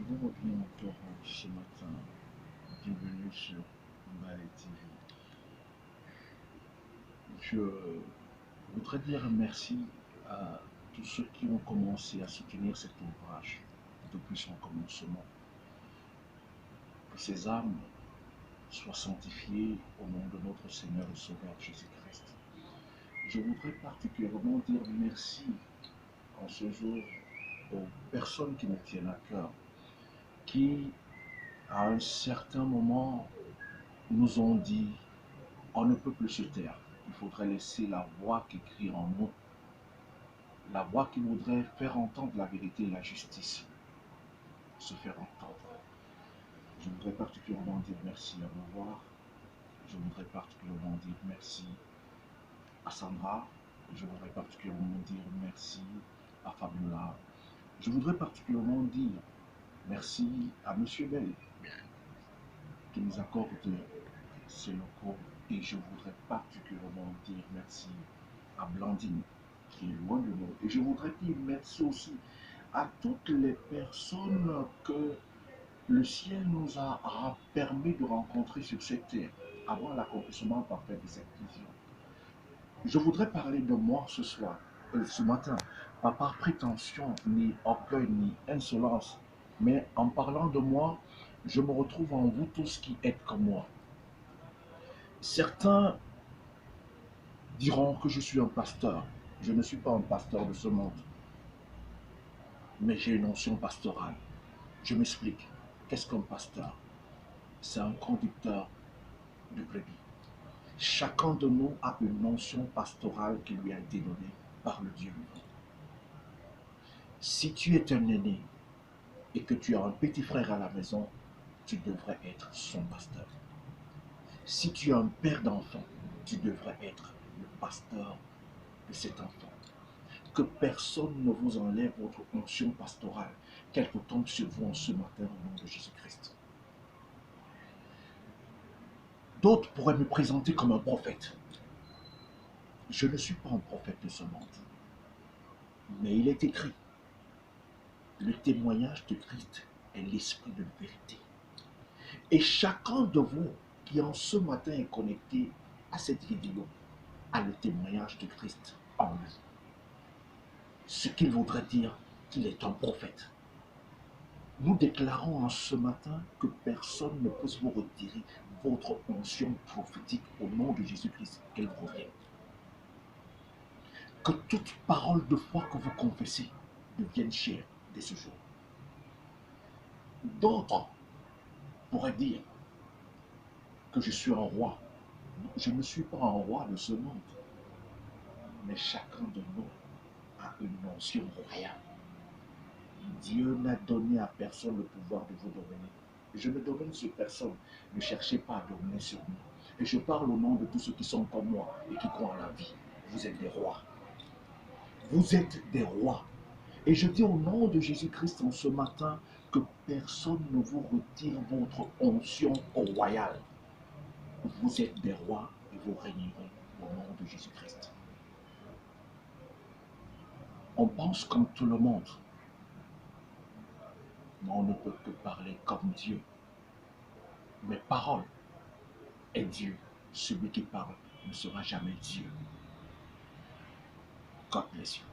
Je vous reviens encore ce matin. Bienvenue sur Mbaye TV. Je voudrais dire merci à tous ceux qui ont commencé à soutenir cet ouvrage depuis son commencement. Que ces âmes soient sanctifiées au nom de notre Seigneur et Sauveur Jésus-Christ. Je voudrais particulièrement dire merci en ce jour aux personnes qui me tiennent à cœur, qui à un certain moment nous ont dit: on ne peut plus se taire. Il faudrait laisser la voix qui crie en nous, la voix qui voudrait faire entendre la vérité et la justice, se faire entendre. Je voudrais particulièrement dire merci à Beauvoir. Je voudrais particulièrement dire merci à Sandra. Je voudrais particulièrement dire merci à Fabiola. Je voudrais particulièrement dire merci à Monsieur Bell qui nous accorde ces locaux. Et je voudrais particulièrement dire merci à Blandine qui est loin de nous. Et je voudrais dire merci aussi à toutes les personnes que le ciel nous a permis de rencontrer sur cette terre avant l'accomplissement parfait de cette vision. Je voudrais parler de moi ce soir, ce matin, pas par prétention, ni orgueil, ni insolence, mais en parlant de moi, je me retrouve en vous tous qui êtes comme moi. Certains diront que je suis un pasteur. Je ne suis pas un pasteur de ce monde, mais j'ai une notion pastorale. Je m'explique. Qu'est-ce qu'un pasteur? C'est un conducteur de brebis. Chacun de nous a une notion pastorale qui lui a été donnée par le Dieu vivant. Si tu es un aîné et que tu as un petit frère à la maison, tu devrais être son pasteur. Si tu es un père d'enfant, tu devrais être le pasteur de cet enfant. Que personne ne vous enlève votre onction pastorale, qu'elle tombe sur vous en ce matin au nom de Jésus-Christ. D'autres pourraient me présenter comme un prophète. Je ne suis pas un prophète de ce monde. Mais il est écrit, le témoignage de Christ est l'esprit de vérité. Et chacun de vous qui en ce matin est connecté à cette vidéo a le témoignage de Christ en lui. Ce qu'il voudrait dire qu'il est un prophète. Nous déclarons en ce matin que personne ne puisse vous retirer votre onction prophétique au nom de Jésus-Christ, qu'elle vous revienne. Que toute parole de foi que vous confessez devienne chère dès ce jour. D'autres pourraient dire que je suis un roi. Je ne suis pas un roi de ce monde, mais chacun de nous a une notion royale. Dieu n'a donné à personne le pouvoir de vous dominer. Je ne domine sur personne. Ne cherchez pas à dominer sur moi. Et je parle au nom de tous ceux qui sont comme moi et qui croient en la vie. Vous êtes des rois. Vous êtes des rois. Et je dis au nom de Jésus-Christ en ce matin que personne ne vous retire votre onction royale. Vous êtes des rois et vous régnerez au nom de Jésus-Christ. On pense comme tout le monde, mais on ne peut que parler comme Dieu. Mes paroles est Dieu. Celui qui parle ne sera jamais Dieu. God bless you.